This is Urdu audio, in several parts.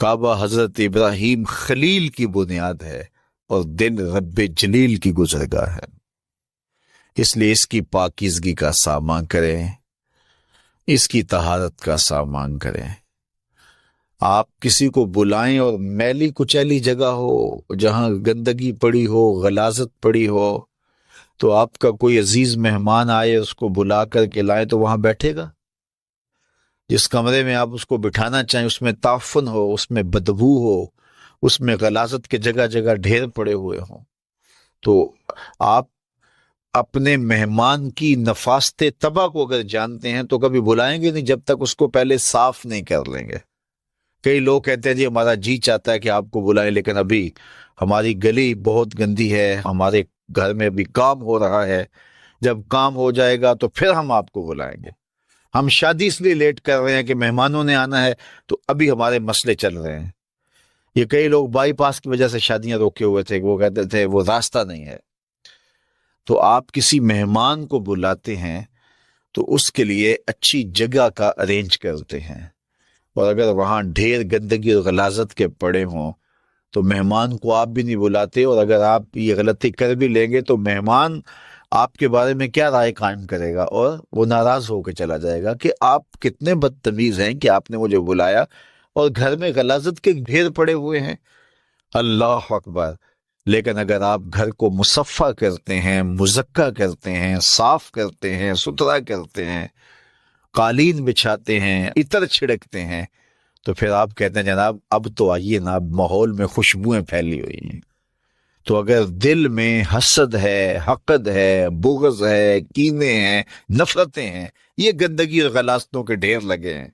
کعبہ حضرت ابراہیم خلیل کی بنیاد ہے اور دل رب جلیل کی گزرگاہ ہے، اس لیے اس کی پاکیزگی کا سامان کریں، اس کی طہارت کا سامان کریں۔ آپ کسی کو بلائیں اور میلی کچیلی جگہ ہو، جہاں گندگی پڑی ہو، غلاظت پڑی ہو، تو آپ کا کوئی عزیز مہمان آئے، اس کو بلا کر کے لائیں تو وہاں بیٹھے گا؟ جس کمرے میں آپ اس کو بٹھانا چاہیں اس میں تعفن ہو، اس میں بدبو ہو، اس میں غلاظت کے جگہ جگہ ڈھیر پڑے ہوئے ہوں، تو آپ اپنے مہمان کی نفاست طبع کو اگر جانتے ہیں تو کبھی بلائیں گے نہیں جب تک اس کو پہلے صاف نہیں کر لیں گے۔ کئی لوگ کہتے ہیں جی ہمارا جی چاہتا ہے کہ آپ کو بلائیں، لیکن ابھی ہماری گلی بہت گندی ہے، ہمارے گھر میں ابھی کام ہو رہا ہے، جب کام ہو جائے گا تو پھر ہم آپ کو بلائیں گے۔ ہم شادی اس لیے لیٹ کر رہے ہیں کہ مہمانوں نے آنا ہے، تو ابھی ہمارے مسئلے چل رہے ہیں۔ یہ کئی لوگ بائی پاس کی وجہ سے شادیاں روکے ہوئے تھے، وہ کہتے تھے وہ راستہ نہیں ہے۔ تو آپ کسی مہمان کو بلاتے ہیں تو اس کے لیے اچھی جگہ کا ارینج کرتے ہیں، اور اگر وہاں ڈھیر گندگی اور غلاظت کے پڑے ہوں تو مہمان کو آپ بھی نہیں بلاتے، اور اگر آپ یہ غلطی کر بھی لیں گے تو مہمان آپ کے بارے میں کیا رائے قائم کرے گا، اور وہ ناراض ہو کے چلا جائے گا کہ آپ کتنے بدتمیز ہیں کہ آپ نے مجھے بلایا اور گھر میں غلاظت کے ڈھیر پڑے ہوئے ہیں۔ اللہ اکبر! لیکن اگر آپ گھر کو مصفح کرتے ہیں، مزکہ کرتے ہیں، صاف کرتے ہیں، ستھرا کرتے ہیں، قالین بچھاتے ہیں، عطر چھڑکتے ہیں، تو پھر آپ کہتے ہیں جناب اب تو آئیے نا، اب ماحول میں خوشبوئیں پھیلی ہوئی ہیں۔ تو اگر دل میں حسد ہے، حقد ہے، بغض ہے، کینے ہیں، نفرتیں ہیں، یہ گندگی اور غلاظتوں کے ڈھیر لگے ہیں،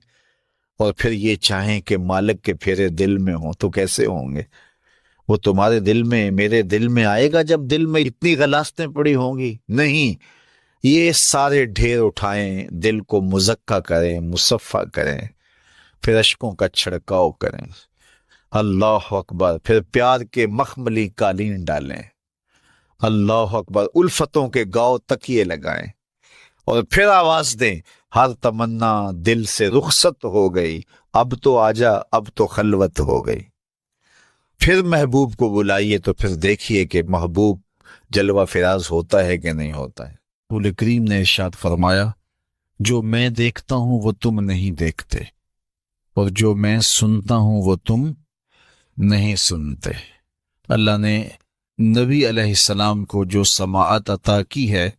اور پھر یہ چاہیں کہ مالک کے پھیرے دل میں ہوں، تو کیسے ہوں گے؟ وہ تمہارے دل میں، میرے دل میں آئے گا جب دل میں اتنی غلاظتیں پڑی ہوں گی؟ نہیں، یہ سارے ڈھیر اٹھائیں، دل کو مزکہ کریں، مصفح کریں، پھر اشکوں کا چھڑکاؤ کریں۔ اللہ اکبر! پھر پیار کے مخملی قالین ڈالیں۔ اللہ اکبر! الفتوں کے گاؤ تکیے لگائیں، اور پھر آواز دیں، ہر تمنا دل سے رخصت ہو گئی، اب تو آجا، اب تو خلوت ہو گئی۔ پھر محبوب کو بلائیے تو پھر دیکھیے کہ محبوب جلوہ فراز ہوتا ہے کہ نہیں ہوتا ہے۔ رسول کریم نے ارشاد فرمایا، جو میں دیکھتا ہوں وہ تم نہیں دیکھتے، اور جو میں سنتا ہوں وہ تم نہیں سنتے۔ اللہ نے نبی علیہ السلام کو جو سماعت عطا کی ہے،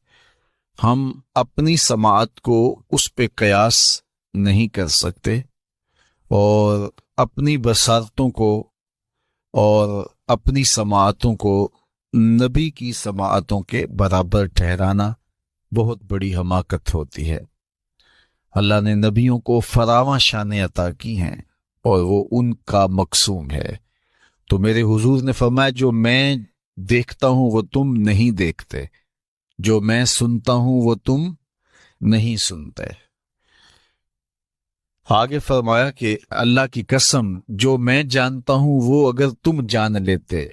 ہم اپنی سماعت کو اس پہ قیاس نہیں کر سکتے، اور اپنی بصارتوں کو اور اپنی سماعتوں کو نبی کی سماعتوں کے برابر ٹھہرانا بہت بڑی حماقت ہوتی ہے۔ اللہ نے نبیوں کو فراواں شانیں عطا کی ہیں، اور وہ ان کا مقصوم ہے۔ تو میرے حضور نے فرمایا، جو میں دیکھتا ہوں وہ تم نہیں دیکھتے، جو میں سنتا ہوں وہ تم نہیں سنتے۔ آگے فرمایا کہ اللہ کی قسم، جو میں جانتا ہوں وہ اگر تم جان لیتے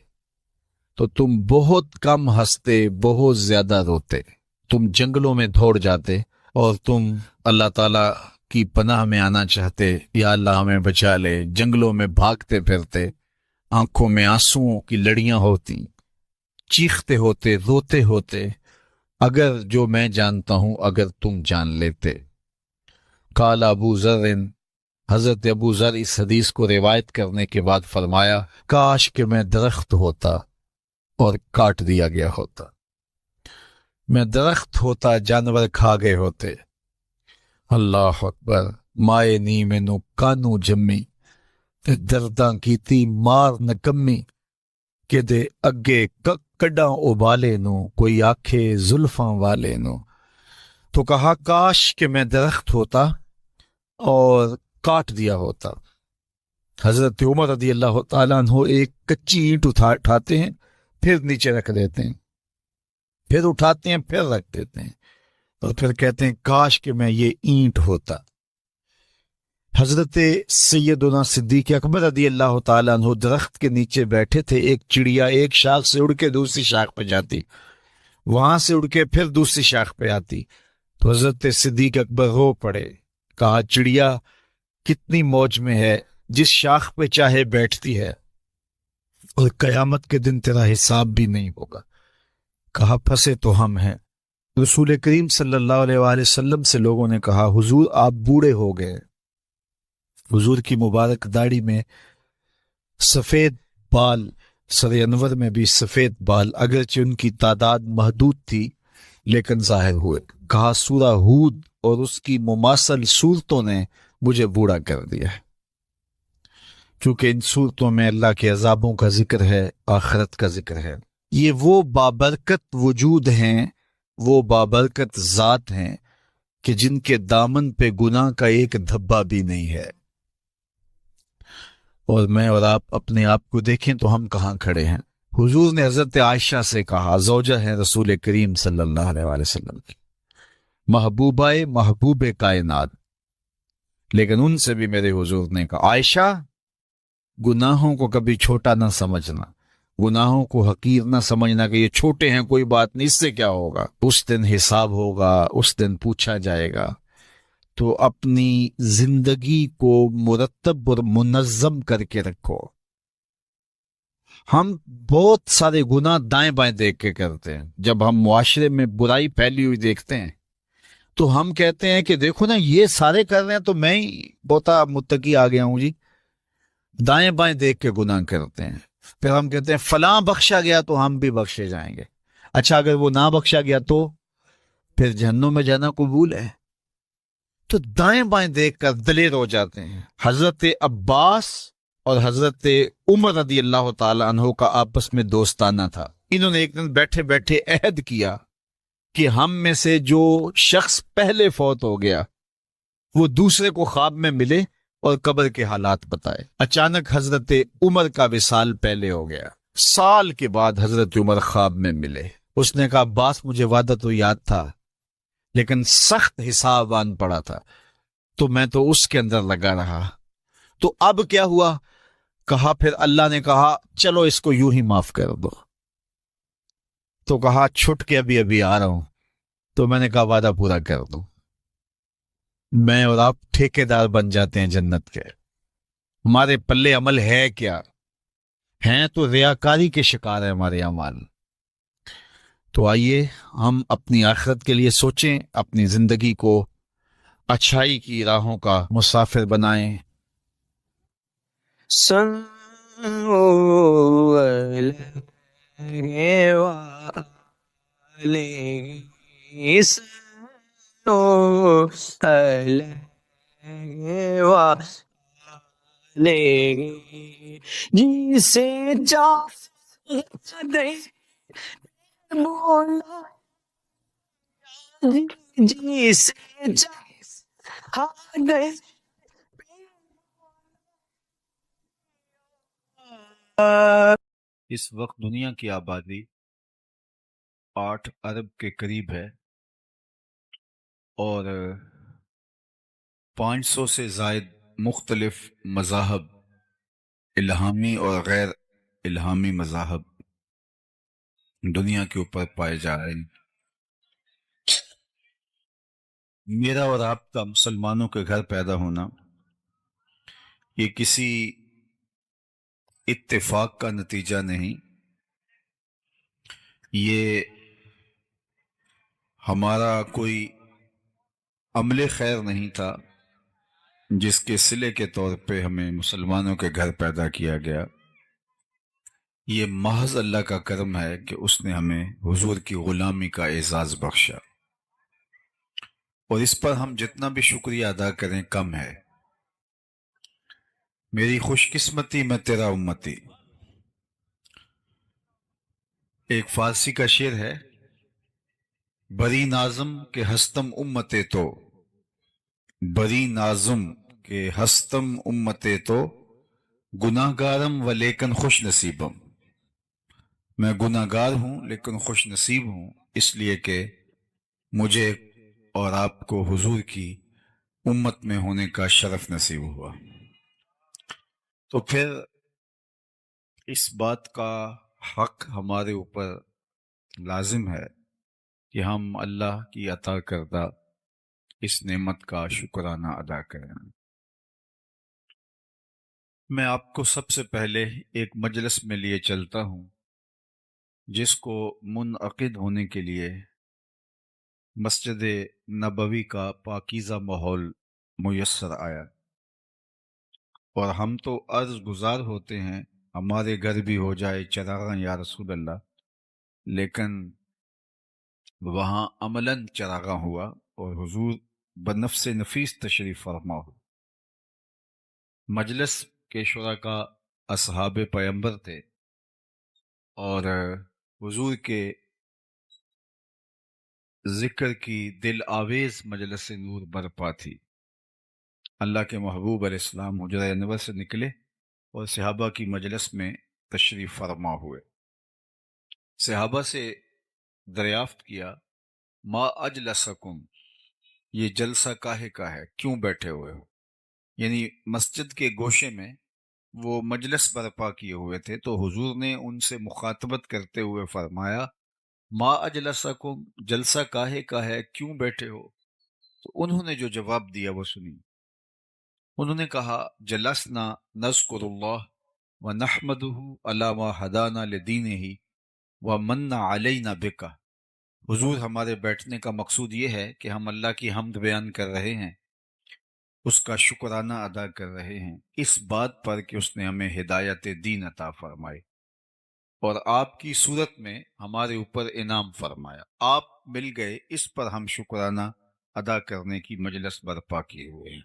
تو تم بہت کم ہنستے، بہت زیادہ روتے، تم جنگلوں میں دوڑ جاتے، اور تم اللہ تعالیٰ کی پناہ میں آنا چاہتے، یا اللہ ہمیں بچا لے، جنگلوں میں بھاگتے پھرتے، آنکھوں میں آنسوؤں کی لڑیاں ہوتی، چیختے ہوتے، روتے ہوتے، اگر جو میں جانتا ہوں اگر تم جان لیتے۔ قال ابو ذر، حضرت ابو ذر اس حدیث کو روایت کرنے کے بعد فرمایا، کاش کہ میں درخت ہوتا اور کاٹ دیا گیا ہوتا، میں درخت ہوتا، جانور کھا گئے ہوتے۔ اللہ اکبر! مائے نی مینوں کانوں جمی، تے درداں کیتی مار نکمی، کہ دے اگے کڈاں ابالے نو، کوئی آکھے زلفاں والے نو۔ تو کہا کاش کہ میں درخت ہوتا اور کاٹ دیا ہوتا۔ حضرت عمر رضی اللہ تعالیٰ عنہ ایک کچی اینٹ اٹھاتے ہیں، پھر نیچے رکھ دیتے ہیں، پھر اٹھاتے ہیں، پھر رکھ دیتے ہیں، اور پھر کہتے ہیں کاش کہ میں یہ اینٹ ہوتا۔ حضرت سیدنا صدیق اکبر رضی اللہ تعالیٰ عنہ درخت کے نیچے بیٹھے تھے، ایک چڑیا ایک شاخ سے اڑ کے دوسری شاخ پہ جاتی، وہاں سے اڑ کے پھر دوسری شاخ پہ آتی، تو حضرت صدیق اکبر رو پڑے، کہا چڑیا کتنی موج میں ہے، جس شاخ پہ چاہے بیٹھتی ہے، اور قیامت کے دن تیرا حساب بھی نہیں ہوگا۔ کہا پھنسے تو ہم ہیں۔ رسول کریم صلی اللہ علیہ وآلہ وسلم سے لوگوں نے کہا حضور آپ بوڑھے ہو گئے۔ حضور کی مبارک داڑھی میں سفید بال، سر انور میں بھی سفید بال، اگرچہ ان کی تعداد محدود تھی لیکن ظاہر ہوئے۔ کہا سورہ ہود اور اس کی مماثل صورتوں نے مجھے بوڑھا کر دیا ہے، کیونکہ ان صورتوں میں اللہ کے عذابوں کا ذکر ہے، آخرت کا ذکر ہے۔ یہ وہ بابرکت وجود ہیں، وہ بابرکت ذات ہیں کہ جن کے دامن پہ گناہ کا ایک دھبا بھی نہیں ہے۔ اور میں اور آپ اپنے آپ کو دیکھیں تو ہم کہاں کھڑے ہیں۔ حضور نے حضرت عائشہ سے کہا، زوجہ ہیں رسول کریم صلی اللہ علیہ وآلہ وسلم کی، محبوبہ محبوب کائنات، لیکن ان سے بھی میرے حضور نے کہا عائشہ گناہوں کو کبھی چھوٹا نہ سمجھنا، گناہوں کو حقیر نہ سمجھنا کہ یہ چھوٹے ہیں کوئی بات نہیں، اس سے کیا ہوگا، اس دن حساب ہوگا، اس دن پوچھا جائے گا۔ تو اپنی زندگی کو مرتب اور منظم کر کے رکھو۔ ہم بہت سارے گناہ دائیں بائیں دیکھ کے کرتے ہیں۔ جب ہم معاشرے میں برائی پھیلی ہوئی دیکھتے ہیں تو ہم کہتے ہیں کہ دیکھو نا یہ سارے کر رہے ہیں تو میں ہی بہت متقی آ گیا ہوں جی۔ دائیں بائیں دیکھ کے گناہ کرتے ہیں، پھر ہم کہتے ہیں فلاں بخشا گیا تو ہم بھی بخشے جائیں گے۔ اچھا اگر وہ نہ بخشا گیا تو پھر جہنم میں جانا قبول ہے؟ تو دائیں بائیں دیکھ کر دلیر ہو جاتے ہیں۔ حضرت عباس اور حضرت عمر رضی اللہ تعالی عنہ کا آپس میں دوستانہ تھا۔ انہوں نے ایک دن بیٹھے بیٹھے عہد کیا کہ ہم میں سے جو شخص پہلے فوت ہو گیا وہ دوسرے کو خواب میں ملے اور قبر کے حالات بتائے۔ اچانک حضرت عمر کا وصال پہلے ہو گیا، سال کے بعد حضرت عمر خواب میں ملے۔ اس نے کہا عباس مجھے وعدہ تو یاد تھا لیکن سخت حساب آن پڑا تھا تو میں تو اس کے اندر لگا رہا، تو اب کیا ہوا؟ کہا پھر اللہ نے کہا چلو اس کو یوں ہی معاف کر دو۔ تو کہا چھٹ کے ابھی ابھی آ رہا ہوں۔ تو میں نے کہا وعدہ پورا کر دو۔ میں اور آپ ٹھیکیدار بن جاتے ہیں جنت کے۔ ہمارے پلے عمل ہے کیا؟ ہیں تو ریاکاری کے شکار ہیں ہمارے اعمال۔ تو آئیے ہم اپنی آخرت کے لیے سوچیں، اپنی زندگی کو اچھائی کی راہوں کا مسافر بنائیں۔ جسے چاہتے بولا جسے چاہتے اس وقت دنیا کی آبادی 8 ارب کے قریب ہے اور 500 سے زائد مختلف مذاہب، الہامی اور غیر الہامی مذاہب دنیا کے اوپر پائے جا رہے ہیں۔ میرا اور آپ کا مسلمانوں کے گھر پیدا ہونا یہ کسی اتفاق کا نتیجہ نہیں، یہ ہمارا کوئی عمل خیر نہیں تھا جس کے صلے کے طور پہ ہمیں مسلمانوں کے گھر پیدا کیا گیا۔ یہ محض اللہ کا کرم ہے کہ اس نے ہمیں حضور کی غلامی کا اعزاز بخشا، اور اس پر ہم جتنا بھی شکریہ ادا کریں کم ہے۔ میری خوش قسمتی میں تیرا امتی، ایک فارسی کا شعر ہے، بری نازم کے ہستم امتے تو، بری نازم کے ہستم امتے تو، گناہ گارم و لیکن خوش نصیبم۔ میں گناہ گار ہوں لیکن خوش نصیب ہوں، اس لیے کہ مجھے اور آپ کو حضور کی امت میں ہونے کا شرف نصیب ہوا۔ تو پھر اس بات کا حق ہمارے اوپر لازم ہے کہ ہم اللہ کی عطا کردہ اس نعمت کا شکرانہ ادا کریں۔ میں آپ کو سب سے پہلے ایک مجلس میں لیے چلتا ہوں جس کو منعقد ہونے کے لیے مسجد نبوی کا پاکیزہ ماحول میسر آیا، اور ہم تو عرض گزار ہوتے ہیں ہمارے گھر بھی ہو جائے چراغاں یا رسول اللہ، لیکن وہاں عملاً چراغاں ہوا اور حضور بنفس نفیس تشریف فرما ہو۔ مجلس کے شرکاء اصحاب پیمبر تھے، اور حضور کے ذکر کی دل آویز مجلس نور برپا تھی۔ اللہ کے محبوب علیہ السلام حجرہ انور سے نکلے اور صحابہ کی مجلس میں تشریف فرما ہوئے۔ صحابہ سے دریافت کیا، ما اجلسکم، یہ جلسہ کاہے کا ہے، کیوں بیٹھے ہوئے ہو؟ یعنی مسجد کے گوشے میں وہ مجلس برپا کیے ہوئے تھے، تو حضور نے ان سے مخاطبت کرتے ہوئے فرمایا، ما اجلسکم، جلسہ کاہے کا ہے، کیوں بیٹھے ہو؟ تو انہوں نے جو جواب دیا وہ سنی۔ انہوں نے کہا، جلسنا نذکر اللہ ونحمدہ علی ما ہدانا لدینہ ومن علینا بکا۔ حضور، ہمارے بیٹھنے کا مقصود یہ ہے کہ ہم اللہ کی حمد بیان کر رہے ہیں، اس کا شکرانہ ادا کر رہے ہیں اس بات پر کہ اس نے ہمیں ہدایت دین عطا فرمائی اور آپ کی صورت میں ہمارے اوپر انعام فرمایا، آپ مل گئے، اس پر ہم شکرانہ ادا کرنے کی مجلس برپا کیے ہوئے ہیں۔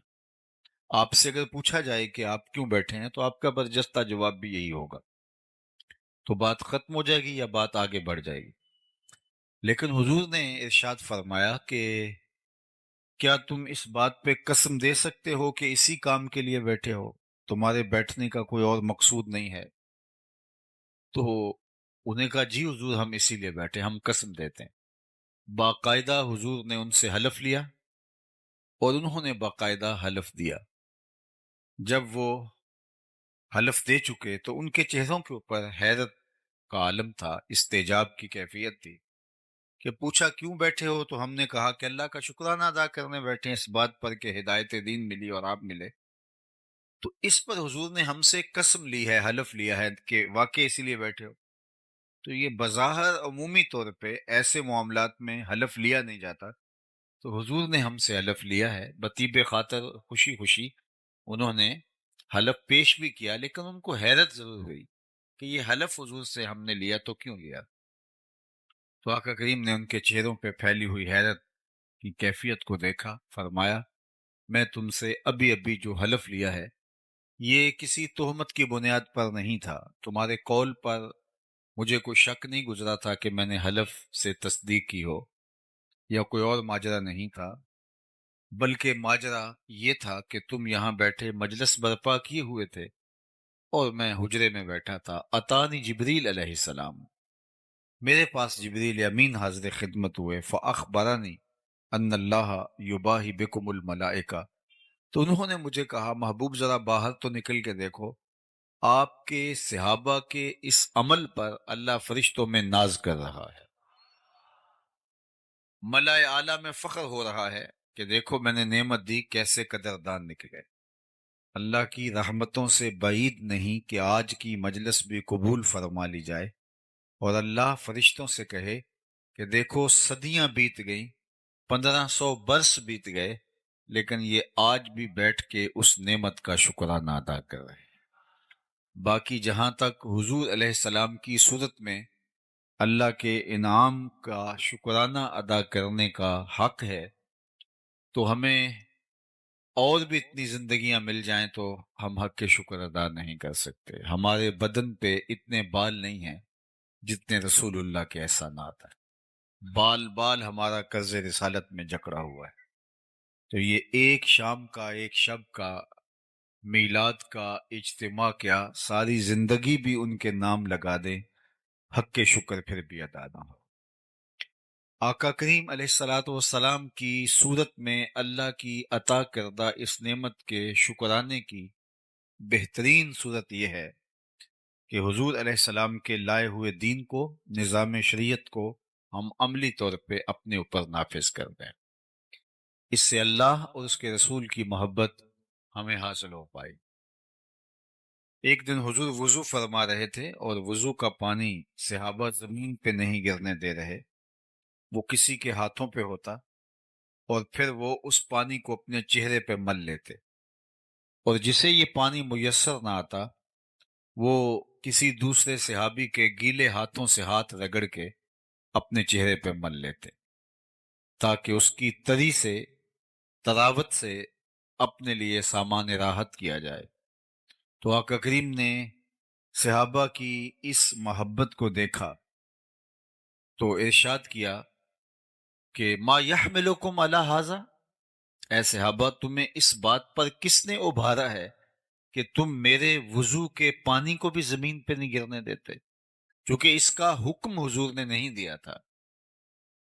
آپ سے اگر پوچھا جائے کہ آپ کیوں بیٹھے ہیں تو آپ کا برجستہ جواب بھی یہی ہوگا، تو بات ختم ہو جائے گی یا بات آگے بڑھ جائے گی؟ لیکن حضور نے ارشاد فرمایا کہ کیا تم اس بات پہ قسم دے سکتے ہو کہ اسی کام کے لیے بیٹھے ہو، تمہارے بیٹھنے کا کوئی اور مقصود نہیں ہے؟ تو انہیں کہا، جی حضور، ہم اسی لیے بیٹھے، ہم قسم دیتے ہیں۔ باقاعدہ حضور نے ان سے حلف لیا اور انہوں نے باقاعدہ حلف دیا۔ جب وہ حلف دے چکے تو ان کے چہروں کے اوپر حیرت کا عالم تھا، استعجاب کی کیفیت تھی کہ پوچھا کیوں بیٹھے ہو؟ تو ہم نے کہا کہ اللہ کا شکرانہ ادا کرنے بیٹھے ہیں، اس بات پر کہ ہدایت دین ملی اور آپ ملے۔ تو اس پر حضور نے ہم سے قسم لی ہے، حلف لیا ہے کہ واقعی اسی لیے بیٹھے ہو۔ تو یہ بظاہر عمومی طور پہ ایسے معاملات میں حلف لیا نہیں جاتا، تو حضور نے ہم سے حلف لیا ہے، بطیب خاطر خوشی خوشی انہوں نے حلف پیش بھی کیا، لیکن ان کو حیرت ضرور ہوئی کہ یہ حلف حضور سے ہم نے لیا تو کیوں لیا؟ تو آقا کریم نے ان کے چہروں پہ پھیلی ہوئی حیرت کی کیفیت کو دیکھا، فرمایا، میں تم سے ابھی ابھی جو حلف لیا ہے یہ کسی تہمت کی بنیاد پر نہیں تھا، تمہارے قول پر مجھے کوئی شک نہیں گزرا تھا کہ میں نے حلف سے تصدیق کی ہو، یا کوئی اور ماجرا نہیں تھا، بلکہ ماجرا یہ تھا کہ تم یہاں بیٹھے مجلس برپا کیے ہوئے تھے اور میں حجرے میں بیٹھا تھا۔ اتانی جبریل علیہ السلام، میرے پاس جبریل امین حاضر خدمت ہوئے، فاخبرنی ان اللہ یباہی بکم الملائکہ، تو انہوں نے مجھے کہا، محبوب ذرا باہر تو نکل کے دیکھو، آپ کے صحابہ کے اس عمل پر اللہ فرشتوں میں ناز کر رہا ہے، ملائے اعلیٰ میں فخر ہو رہا ہے کہ دیکھو میں نے نعمت دی، کیسے قدردان نکلے۔ اللہ کی رحمتوں سے بعید نہیں کہ آج کی مجلس بھی قبول فرما لی جائے اور اللہ فرشتوں سے کہے کہ دیکھو صدیاں بیت گئیں، 1500 برس بیت گئے، لیکن یہ آج بھی بیٹھ کے اس نعمت کا شکرانہ ادا کر رہے ہیں۔ باقی جہاں تک حضور علیہ السلام کی صورت میں اللہ کے انعام کا شکرانہ ادا کرنے کا حق ہے، تو ہمیں اور بھی اتنی زندگیاں مل جائیں تو ہم حق کے شکر ادا نہیں کر سکتے۔ ہمارے بدن پہ اتنے بال نہیں ہیں جتنے رسول اللہ کے احسانات ہیں، بال بال ہمارا قرض رسالت میں جکڑا ہوا ہے۔ تو یہ ایک شام کا، ایک شب کا، میلاد کا اجتماع کیا، ساری زندگی بھی ان کے نام لگا دیں، حق کے شکر پھر بھی ادا نہ ہو۔ آقا کریم علیہ الصلاۃ والسلام کی صورت میں اللہ کی عطا کردہ اس نعمت کے شکرانے کی بہترین صورت یہ ہے کہ حضور علیہ السلام کے لائے ہوئے دین کو، نظام شریعت کو ہم عملی طور پہ اپنے اوپر نافذ کر دیں، اس سے اللہ اور اس کے رسول کی محبت ہمیں حاصل ہو پائے۔ ایک دن حضور وضو فرما رہے تھے اور وضو کا پانی صحابہ زمین پہ نہیں گرنے دے رہے، وہ کسی کے ہاتھوں پہ ہوتا اور پھر وہ اس پانی کو اپنے چہرے پہ مل لیتے، اور جسے یہ پانی میسر نہ آتا وہ کسی دوسرے صحابی کے گیلے ہاتھوں سے ہاتھ رگڑ کے اپنے چہرے پہ مل لیتے تاکہ اس کی تری سے، تراوت سے اپنے لیے سامان راحت کیا جائے۔ تو آقا کریم نے صحابہ کی اس محبت کو دیکھا تو ارشاد کیا کہ ما یحملکم علی ھذا، اے صحابہ تمہیں اس بات پر کس نے ابھارا ہے کہ تم میرے وضو کے پانی کو بھی زمین پہ نہیں گرنے دیتے؟ چونکہ اس کا حکم حضور نے نہیں دیا تھا،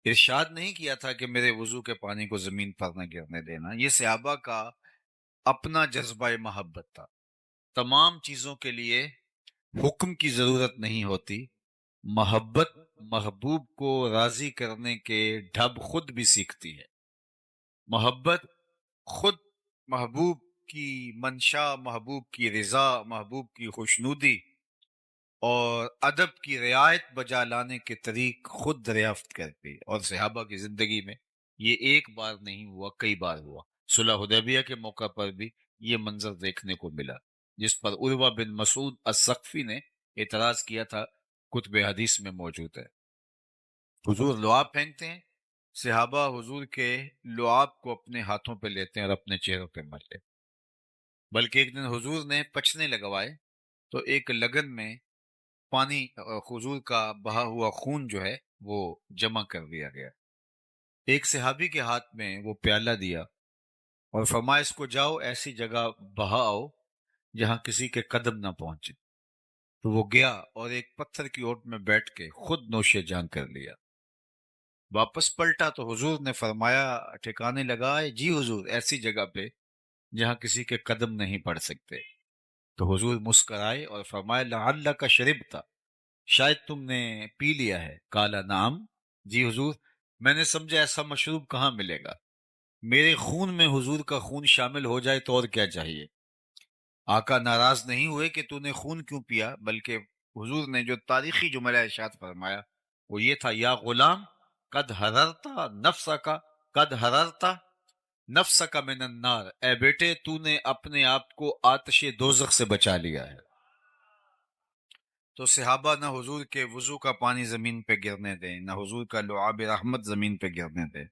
ارشاد نہیں کیا تھا کہ میرے وضو کے پانی کو زمین پر نہ گرنے دینا، یہ صحابہ کا اپنا جذبہ محبت تھا۔ تمام چیزوں کے لیے حکم کی ضرورت نہیں ہوتی، محبت محبوب کو راضی کرنے کے ڈھب خود بھی سیکھتی ہے۔ محبت خود محبوب کی منشا، محبوب کی رضا، محبوب کی خوشنودی اور ادب کی رعایت بجا لانے کے طریق خود دریافت کرتی، اور صحابہ کی زندگی میں یہ ایک بار نہیں ہوا، کئی بار ہوا۔ صلح حدیبیہ کے موقع پر بھی یہ منظر دیکھنے کو ملا، جس پر عروہ بن مسعود الثقفی نے اعتراض کیا تھا، کتب حدیث میں موجود ہے۔ حضور لعاب پھینکتے ہیں، صحابہ حضور کے لعاب کو اپنے ہاتھوں پہ لیتے ہیں اور اپنے چہروں پہ ملتے ہیں۔ بلکہ ایک دن حضور نے پچھنے لگوائے تو ایک لگن میں پانی، حضور کا بہا ہوا خون جو ہے وہ جمع کر دیا گیا۔ ایک صحابی کے ہاتھ میں وہ پیالہ دیا اور فرمایا اس کو جاؤ ایسی جگہ بہاؤ جہاں کسی کے قدم نہ پہنچے۔ تو وہ گیا اور ایک پتھر کی اوٹ میں بیٹھ کے خود نوش جان کر لیا۔ واپس پلٹا تو حضور نے فرمایا، ٹھکانے لگا، جی حضور ایسی جگہ پہ جہاں کسی کے قدم نہیں پڑ سکتے۔ تو حضور مسکرائے اور فرمایا لعلک شربت، شاید تم نے پی لیا ہے۔ قال نعم، جی حضور، میں نے سمجھا ایسا مشروب کہاں ملے گا، میرے خون میں حضور کا خون شامل ہو جائے تو اور کیا چاہیے۔ آقا ناراض نہیں ہوئے کہ تو نے خون کیوں پیا، بلکہ حضور نے جو تاریخی جملہ ارشاد فرمایا وہ یہ تھا، یا غلام قد حررتا نفسک، قد حررتا نفسک من النار، اے بیٹے تو نے اپنے آپ کو آتش دوزخ سے بچا لیا ہے۔ تو صحابہ نہ حضور کے وضو کا پانی زمین پہ گرنے دیں، نہ حضور کا لعاب رحمت زمین پہ گرنے دیں،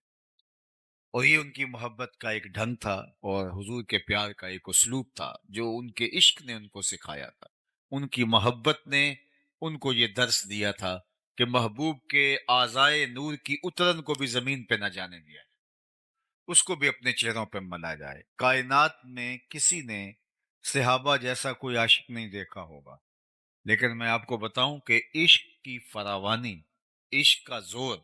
اور یہ ان کی محبت کا ایک ڈھنگ تھا اور حضور کے پیار کا ایک اسلوب تھا جو ان کے عشق نے ان کو سکھایا تھا۔ ان کی محبت نے ان کو یہ درس دیا تھا کہ محبوب کے اعضائے نور کی اترن کو بھی زمین پہ نہ جانے دیا، اس کو بھی اپنے چہروں پہ ملا جائے۔ کائنات میں کسی نے صحابہ جیسا کوئی عاشق نہیں دیکھا ہوگا، لیکن میں آپ کو بتاؤں کہ عشق کی فراوانی، عشق کا زور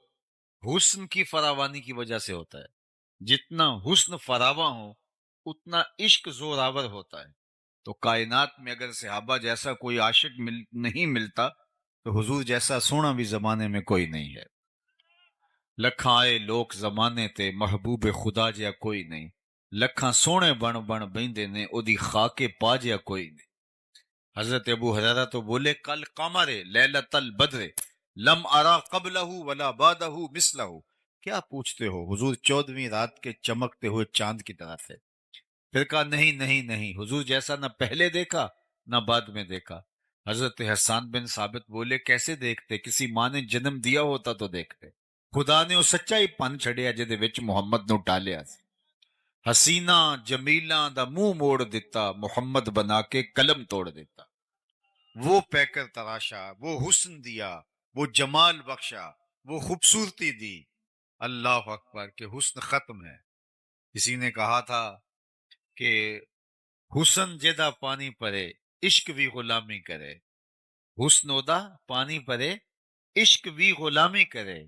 حسن کی فراوانی کی وجہ سے ہوتا ہے۔ جتنا حسن فراواں ہو اتنا عشق زور آور ہوتا ہے۔ تو کائنات میں اگر صحابہ جیسا کوئی عاشق نہیں ملتا تو حضور جیسا سونا بھی زمانے میں کوئی نہیں ہے۔ لکھاں آئے لوک زمانے تے محبوب خدا جیا کوئی نہیں، لکھاں سونے بن بن بیندے نے او دی خاک پا جیا کوئی نہیں۔ حضرت ابو ہریرہ تو بولے، کل قمر لیلۃ البدر لم ارا قبلہ ولا بعدہ مثلہ، کیا پوچھتے ہو، حضور 14ویں رات کے چمکتے ہوئے چاند کی طرح تھے۔ پھر کہا نہیں نہیں نہیں، حضور جیسا نہ پہلے دیکھا نہ بعد میں دیکھا۔ حضرت حسان بن ثابت بولے، کیسے دیکھتے، کسی ماں نے جنم دیا ہوتا تو دیکھتے۔ خدا نے وہ سچا ہی پن چھڑیا جدے وچ محمد نو ٹالیا سی۔ حسینہ جمیلاں دا منہ موڑ دیتا، محمد بنا کے قلم توڑ دیتا۔ وہ پیکر تراشا، وہ حسن دیا، وہ جمال بخشا، وہ خوبصورتی دی۔ اللہ اکبر کہ حسن ختم ہے۔ کسی نے کہا تھا کہ حسن جدا پانی پرے عشق بھی غلامی کرے، حسن ادا پانی پرے عشق بھی غلامی کرے،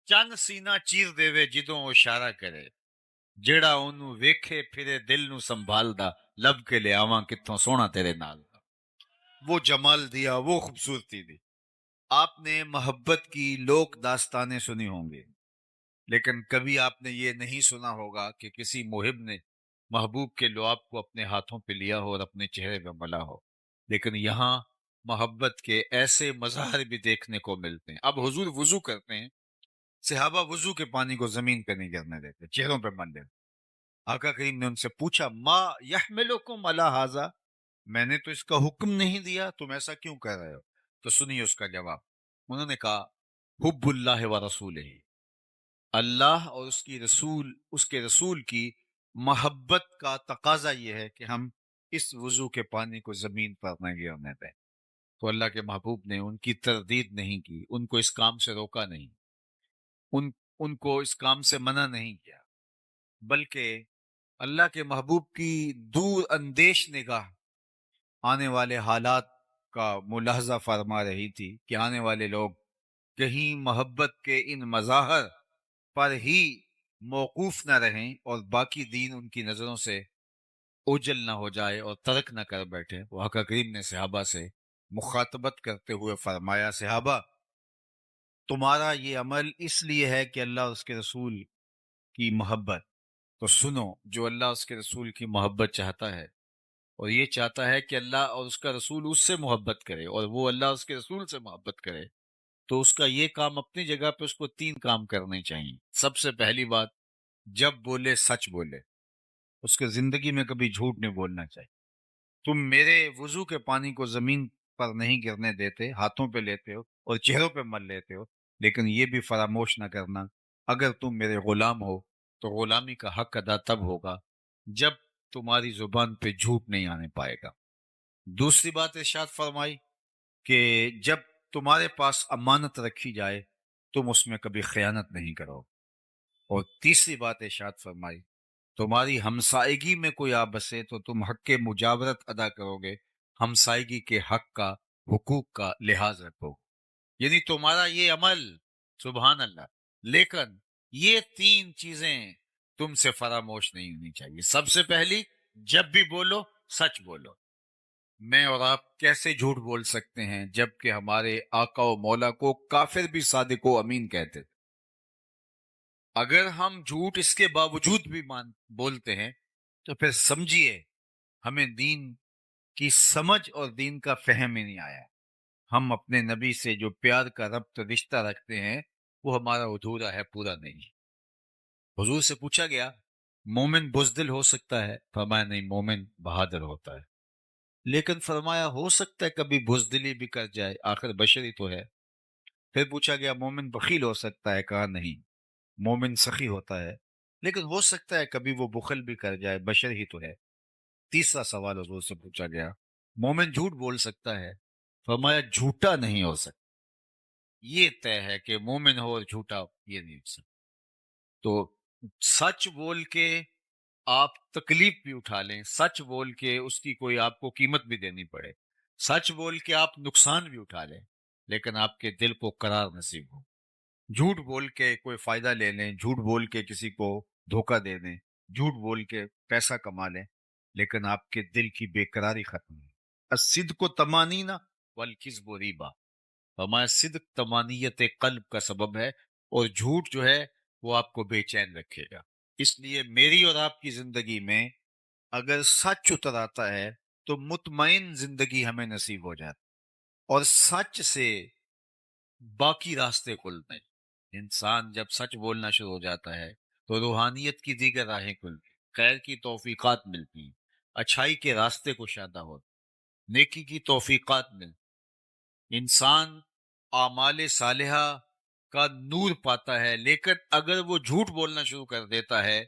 چند سینہ چیر دیوے جدوں وہ اشارہ کرے، جیڑا اونوں ویکھے پھرے دل نو سنبھالدا، لب کے لے آواں کتھوں سونا تیرے نال۔ وہ جمال دیا، وہ خوبصورتی دی۔ آپ نے محبت کی لوک داستانیں سنی ہوں گی، لیکن کبھی آپ نے یہ نہیں سنا ہوگا کہ کسی محب نے محبوب کے لعاب کو اپنے ہاتھوں پہ لیا ہو اور اپنے چہرے پہ ملا ہو۔ لیکن یہاں محبت کے ایسے مظاہر بھی دیکھنے کو ملتے ہیں. اب حضور وضو کرتے ہیں، صحابہ وضو کے پانی کو زمین پہ نہیں گرنے دیتے، چہروں پہ مل دیتے. آقا کریم نے ان سے پوچھا ما یحملکم علی ھذا، میں نے تو اس کا حکم نہیں دیا، تم ایسا کیوں کر رہے ہو؟ تو سنیے اس کا جواب. انہوں نے کہا حب اللہ و رسولہ، اللہ اور اس کے رسول کی محبت کا تقاضا یہ ہے کہ ہم اس وضو کے پانی کو زمین پر نہ گرنے دیں. تو اللہ کے محبوب نے ان کی تردید نہیں کی، ان کو اس کام سے روکا نہیں، ان کو اس کام سے منع نہیں کیا، بلکہ اللہ کے محبوب کی دور اندیش نگاہ آنے والے حالات کا ملاحظہ فرما رہی تھی کہ آنے والے لوگ کہیں محبت کے ان مظاہر پر ہی موقوف نہ رہیں اور باقی دین ان کی نظروں سے اوجل نہ ہو جائے اور ترک نہ کر بیٹھے. وہ آقا کریم نے صحابہ سے مخاطبت کرتے ہوئے فرمایا صحابہ تمہارا یہ عمل اس لیے ہے کہ اللہ اور اس کے رسول کی محبت، تو سنو جو اللہ اس کے رسول کی محبت چاہتا ہے اور یہ چاہتا ہے کہ اللہ اور اس کا رسول اس سے محبت کرے اور وہ اللہ اور اس کے رسول سے محبت کرے، تو اس کا یہ کام اپنی جگہ پہ اس کو 3 کام کرنے چاہیے. سب سے پہلی بات، جب بولے سچ بولے، اس کے زندگی میں کبھی جھوٹ نہیں بولنا چاہیے. تم میرے وضو کے پانی کو زمین پر نہیں گرنے دیتے، ہاتھوں پہ لیتے ہو اور چہروں پہ مل لیتے ہو، لیکن یہ بھی فراموش نہ کرنا اگر تم میرے غلام ہو تو غلامی کا حق ادا تب ہوگا جب تمہاری زبان پہ جھوٹ نہیں آنے پائے گا. دوسری بات ارشاد فرمائی کہ جب تمہارے پاس امانت رکھی جائے تم اس میں کبھی خیانت نہیں کرو. اور تیسری بات ارشاد فرمائی تمہاری ہمسائیگی میں کوئی آ بسے تو تم حق کے مجاورت ادا کرو گے، ہمسائیگی کے حق کا، حقوق کا لحاظ رکھو. یعنی تمہارا یہ عمل، سبحان اللہ، لیکن یہ 3 چیزیں تم سے فراموش نہیں ہونی چاہیے. سب سے پہلی، جب بھی بولو سچ بولو. میں اور آپ کیسے جھوٹ بول سکتے ہیں جبکہ ہمارے آقا و مولا کو کافر بھی صادق و امین کہتے تھے؟ اگر ہم جھوٹ اس کے باوجود بھی بولتے ہیں تو پھر سمجھیے ہمیں دین کی سمجھ اور دین کا فہم ہی نہیں آیا. ہم اپنے نبی سے جو پیار کا ربط رشتہ رکھتے ہیں وہ ہمارا ادھورا ہے، پورا نہیں. حضور سے پوچھا گیا مومن بزدل ہو سکتا ہے؟ فرمایا نہیں، مومن بہادر ہوتا ہے. لیکن فرمایا ہو سکتا ہے کبھی بزدلی بھی کر جائے، آخر بشری تو ہے. پھر پوچھا گیا مومن بخیل ہو سکتا ہے؟ کہا نہیں، مومن سخی ہوتا ہے، لیکن ہو سکتا ہے کبھی وہ بخل بھی کر جائے، بشر ہی تو ہے. تیسرا سوال حضور سے پوچھا گیا مومن جھوٹ بول سکتا ہے؟ فرمایا جھوٹا نہیں ہو سکتا. یہ طے ہے کہ مومن ہو اور جھوٹا یہ نہیں ہو سکتا. تو سچ بول کے آپ تکلیف بھی اٹھا لیں، سچ بول کے اس کی کوئی آپ کو قیمت بھی دینی پڑے، سچ بول کے آپ نقصان بھی اٹھا لیں، لیکن آپ کے دل کو قرار نصیب ہو. جھوٹ بول کے کوئی فائدہ لے لیں، جھوٹ بول کے کسی کو دھوکہ دے دیں، جھوٹ بول کے پیسہ کما لیں، لیکن آپ کے دل کی بے قراری ختم ہے. الصدق طمانینہ والکذب ریبہ. ہمارا صدق طمانیت قلب کا سبب ہے اور جھوٹ جو ہے وہ آپ کو بے چین رکھے گا. اس لیے میری اور آپ کی زندگی میں اگر سچ اتر آتا ہے تو مطمئن زندگی ہمیں نصیب ہو جاتی، اور سچ سے باقی راستے کھلتے ہیں. انسان جب سچ بولنا شروع ہو جاتا ہے تو روحانیت کی دیگر راہیں کھلتی، خیر کی توفیقات ملتی ہیں، اچھائی کے راستے کو شادہ ہوتا، نیکی کی توفیقات ملتی، انسان اعمال صالحہ کا نور پاتا ہے. لیکن اگر وہ جھوٹ بولنا شروع کر دیتا ہے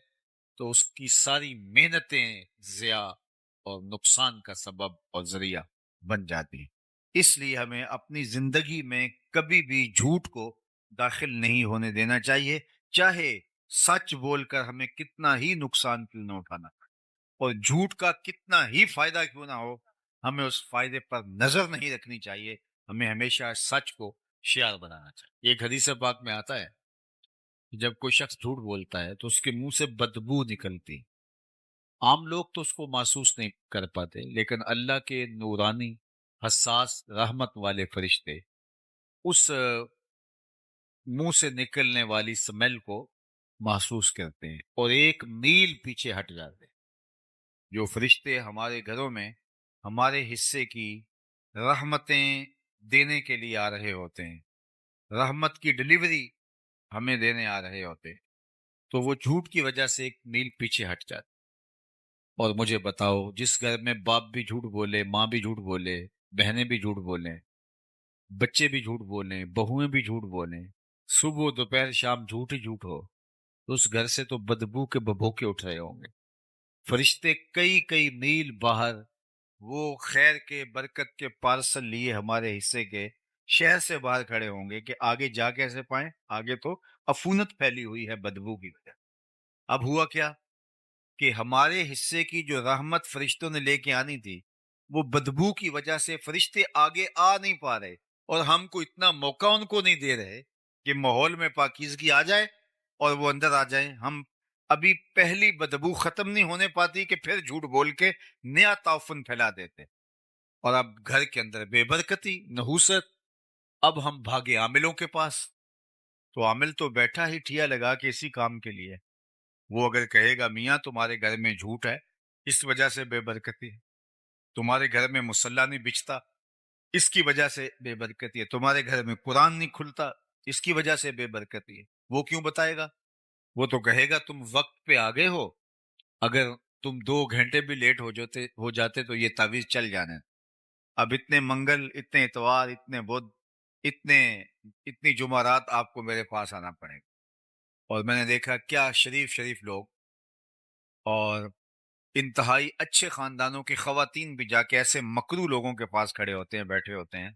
تو اس کی ساری محنتیں ضیاع اور نقصان کا سبب اور ذریعہ بن جاتی ہیں. اس لیے ہمیں اپنی زندگی میں کبھی بھی جھوٹ کو داخل نہیں ہونے دینا چاہیے، چاہے سچ بول کر ہمیں کتنا ہی نقصان کیوں نہ اٹھانا پڑے اور جھوٹ کا کتنا ہی فائدہ کیوں نہ ہو، ہمیں اس فائدے پر نظر نہیں رکھنی چاہیے. ہمیں ہمیشہ سچ کو شعار بنانا چاہیے. ایک حدیث پاک میں آتا ہے جب کوئی شخص جھوٹ بولتا ہے تو اس کے منہ سے بدبو نکلتی. عام لوگ تو اس کو محسوس نہیں کر پاتے، لیکن اللہ کے نورانی حساس رحمت والے فرشتے اس منہ سے نکلنے والی سمیل کو محسوس کرتے ہیں اور 1 میل پیچھے ہٹ جاتے ہیں. جو فرشتے ہمارے گھروں میں ہمارے حصے کی رحمتیں دینے کے لیے آ رہے ہوتے ہیں، رحمت کی ڈلیوری ہمیں دینے آ رہے ہوتے ہیں، تو وہ جھوٹ کی وجہ سے ایک میل پیچھے ہٹ جاتے۔ اور مجھے بتاؤ، جس گھر میں باپ بھی جھوٹ بولے، ماں بھی جھوٹ بولے، بہنیں بھی جھوٹ بولیں، بچے بھی جھوٹ بولیں، بہویں بھی جھوٹ بولیں، صبح دوپہر شام جھوٹ ہی جھوٹ ہو، تو اس گھر سے تو بدبو کے ببوکے اٹھ رہے ہوں گے۔ فرشتے کئی کئی میل باہر وہ خیر کے برکت کے پارسل لیے ہمارے حصے کے شہر سے باہر کھڑے ہوں گے کہ آگے جا کیسے پائیں، آگے تو عفونت پھیلی ہوئی ہے بدبو کی وجہ۔ اب ہوا کیا کہ ہمارے حصے کی جو رحمت فرشتوں نے لے کے آنی تھی، وہ بدبو کی وجہ سے فرشتے آگے آ نہیں پا رہے، اور ہم کو اتنا موقع ان کو نہیں دے رہے کہ ماحول میں پاکیزگی آ جائے اور وہ اندر آ جائیں۔ ہم ابھی پہلی بدبو ختم نہیں ہونے پاتی کہ پھر جھوٹ بول کے نیا تعفن پھیلا دیتے، اور اب گھر کے اندر بے برکتی، نحوست۔ اب ہم بھاگے عاملوں کے پاس، تو عامل تو بیٹھا ہی ٹھیا لگا کہ اسی کام کے لیے، وہ اگر کہے گا میاں تمہارے گھر میں جھوٹ ہے اس وجہ سے بے برکتی ہے، تمہارے گھر میں مصلی نہیں بچتا اس کی وجہ سے بے برکتی ہے، تمہارے گھر میں قرآن نہیں کھلتا اس کی وجہ سے بے برکتی ہے، وہ کیوں بتائے گا؟ وہ تو کہے گا تم وقت پہ آگے ہو، اگر تم 2 گھنٹے بھی لیٹ ہو جاتے تو یہ تعویذ چل جانے۔ اب اتنے منگل، اتنے اتوار، اتنے بدھ، اتنی جمعرات آپ کو میرے پاس آنا پڑے گا۔ اور میں نے دیکھا کیا شریف لوگ اور انتہائی اچھے خاندانوں کی خواتین بھی جا کے ایسے مکرو لوگوں کے پاس کھڑے ہوتے ہیں، بیٹھے ہوتے ہیں،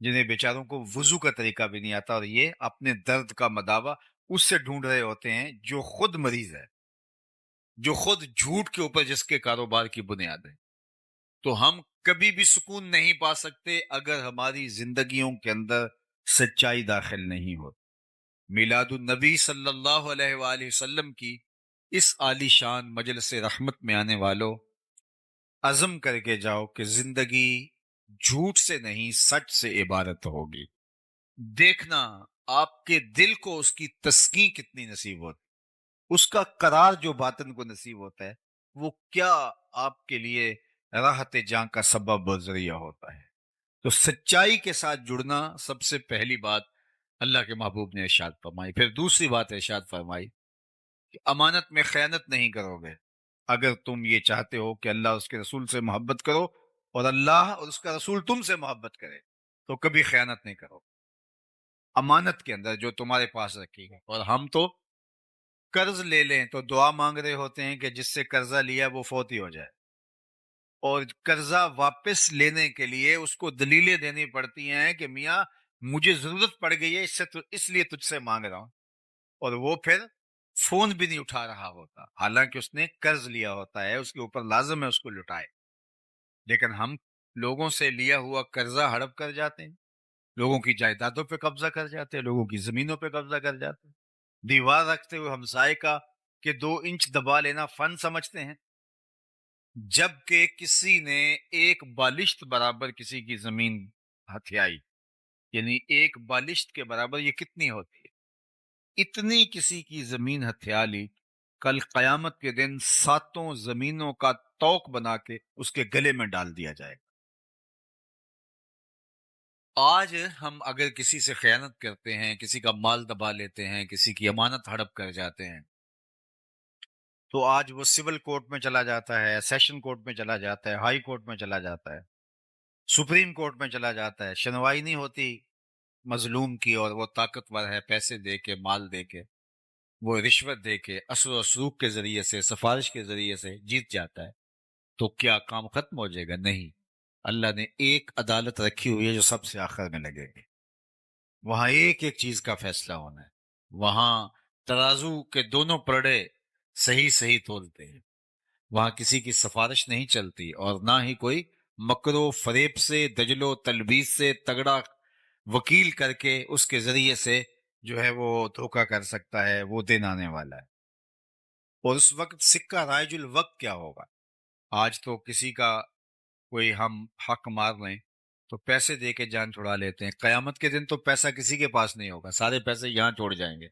جنہیں بیچاروں کو وضو کا طریقہ بھی نہیں آتا، اور یہ اپنے درد کا مداوا اس سے ڈھونڈ رہے ہوتے ہیں جو خود مریض ہے، جو خود جھوٹ کے اوپر جس کے کاروبار کی بنیاد ہے۔ تو ہم کبھی بھی سکون نہیں پا سکتے اگر ہماری زندگیوں کے اندر سچائی داخل نہیں ہو۔ میلاد النبی صلی اللہ علیہ وآلہ وسلم کی اس عالی شان مجلس رحمت میں آنے والوں، عزم کر کے جاؤ کہ زندگی جھوٹ سے نہیں سچ سے عبارت ہوگی۔ دیکھنا آپ کے دل کو اس کی تسکین کتنی نصیب ہوتی، اس کا قرار جو باطن کو نصیب ہوتا ہے، وہ کیا آپ کے لیے راحت جاں کا سبب و ذریعہ ہوتا ہے۔ تو سچائی کے ساتھ جڑنا سب سے پہلی بات اللہ کے محبوب نے ارشاد فرمائی۔ پھر دوسری بات ارشاد فرمائی کہ امانت میں خیانت نہیں کرو گے۔ اگر تم یہ چاہتے ہو کہ اللہ اور اس کے رسول سے محبت کرو اور اللہ اور اس کا رسول تم سے محبت کرے، تو کبھی خیانت نہیں کرو امانت کے اندر جو تمہارے پاس رکھی ہے۔ اور ہم تو قرض لے لیں تو دعا مانگ رہے ہوتے ہیں کہ جس سے قرضہ لیا وہ فوت ہی ہو جائے، اور قرضہ واپس لینے کے لیے اس کو دلیلیں دینی پڑتی ہیں کہ میاں مجھے ضرورت پڑ گئی ہے اس لیے تجھ سے مانگ رہا ہوں، اور وہ پھر فون بھی نہیں اٹھا رہا ہوتا، حالانکہ اس نے قرض لیا ہوتا ہے، اس کے اوپر لازم ہے اس کو لٹائے۔ لیکن ہم لوگوں سے لیا ہوا قرضہ ہڑپ کر جاتے ہیں، لوگوں کی جائیدادوں پہ قبضہ کر جاتے ہیں، لوگوں کی زمینوں پہ قبضہ کر جاتے ہیں، دیوار رکھتے ہوئے ہمسائے کا کہ 2 انچ دبا لینا فن سمجھتے ہیں، جبکہ کسی نے ایک بالشت برابر کسی کی زمین ہتھیائی، یعنی ایک بالشت کے برابر یہ کتنی ہوتی ہے، اتنی کسی کی زمین ہتھیا لی، کل قیامت کے دن 7 زمینوں کا توق بنا کے اس کے گلے میں ڈال دیا جائے گا۔ آج ہم اگر کسی سے خیانت کرتے ہیں، کسی کا مال دبا لیتے ہیں، کسی کی امانت ہڑپ کر جاتے ہیں، تو آج وہ سول کورٹ میں چلا جاتا ہے، سیشن کورٹ میں چلا جاتا ہے، ہائی کورٹ میں چلا جاتا ہے، سپریم کورٹ میں چلا جاتا ہے، سنوائی نہیں ہوتی مظلوم کی، اور وہ طاقتور ہے، پیسے دے کے، مال دے کے، وہ رشوت دے کے، اثر و سلوک کے ذریعے سے، سفارش کے ذریعے سے جیت جاتا ہے، تو کیا کام ختم ہو جائے گا؟ نہیں، اللہ نے ایک عدالت رکھی ہوئی ہے جو سب سے آخر میں لگے گی، وہاں ایک ایک چیز کا فیصلہ ہونا ہے، وہاں ترازو کے دونوں پلڑے صحیح تولتے ہیں، وہاں کسی کی سفارش نہیں چلتی، اور نہ ہی کوئی مکر و فریب سے، دجل و تلبیس سے تگڑا وکیل کر کے اس کے ذریعے سے جو ہے وہ دھوکہ کر سکتا ہے، وہ دن آنے والا ہے۔ اور اس وقت سکہ رائج الوقت کیا ہوگا؟ آج تو کسی کا کوئی ہم حق مار لیں تو پیسے دے کے جان چھڑا لیتے ہیں، قیامت کے دن تو پیسہ کسی کے پاس نہیں ہوگا، سارے پیسے یہاں چھوڑ جائیں گے،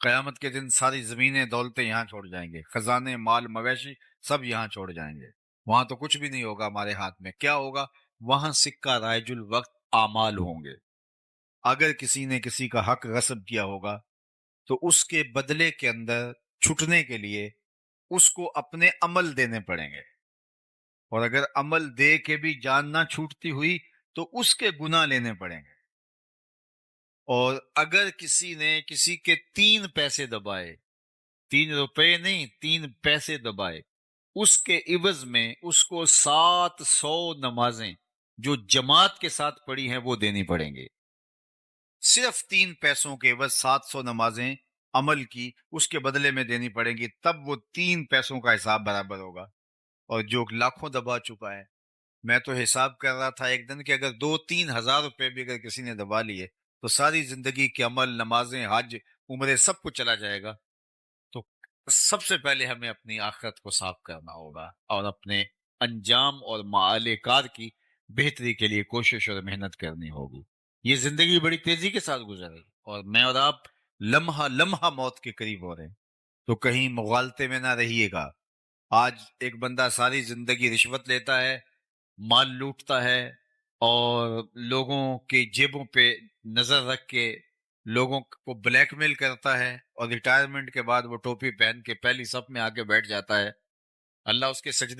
قیامت کے دن ساری زمینیں دولتیں یہاں چھوڑ جائیں گے، خزانے، مال، مویشی سب یہاں چھوڑ جائیں گے۔ وہاں تو کچھ بھی نہیں ہوگا ہمارے ہاتھ میں. کیا ہوگا؟ وہاں سکہ رائج الوقت اعمال ہوں گے. اگر کسی نے کسی کا حق غصب کیا ہوگا تو اس کے بدلے کے اندر چھٹنے کے لیے اس کو اپنے عمل دینے پڑیں گے. اور اگر عمل دے کے بھی جان نہ چھوٹتی ہوئی تو اس کے گناہ لینے پڑیں گے. اور اگر کسی نے کسی کے 3 پیسے دبائے، 3 روپے نہیں، 3 پیسے دبائے، اس کے عوض میں اس کو 700 نمازیں جو جماعت کے ساتھ پڑھی ہیں وہ دینی پڑیں گے. صرف 3 پیسوں کے عوض 700 نمازیں عمل کی اس کے بدلے میں دینی پڑیں گی، تب وہ 3 پیسوں کا حساب برابر ہوگا. اور جو لاکھوں دبا چکا ہے، میں تو حساب کر رہا تھا ایک دن کہ اگر 2-3 ہزار روپے بھی اگر کسی نے دبا لیے تو ساری زندگی کے عمل، نمازیں، حج، عمرے سب کچھ چلا جائے گا. تو سب سے پہلے ہمیں اپنی آخرت کو صاف کرنا ہوگا اور اپنے انجام اور معال کار کی بہتری کے لیے کوشش اور محنت کرنی ہوگی. یہ زندگی بڑی تیزی کے ساتھ گزر رہی اور میں اور آپ لمحہ لمحہ موت کے قریب ہو رہے ہیں، تو کہیں مغالطے میں نہ رہیے گا. آج ایک بندہ ساری زندگی رشوت لیتا ہے، مال لوٹتا ہے اور لوگوں کی جیبوں پہ نظر رکھ کے لوگوں کو بلیک میل کرتا ہے، اور ریٹائرمنٹ کے بعد وہ ٹوپی پہن کے پہلی صف میں آ کے بیٹھ جاتا ہے. اللہ اس کے سجدے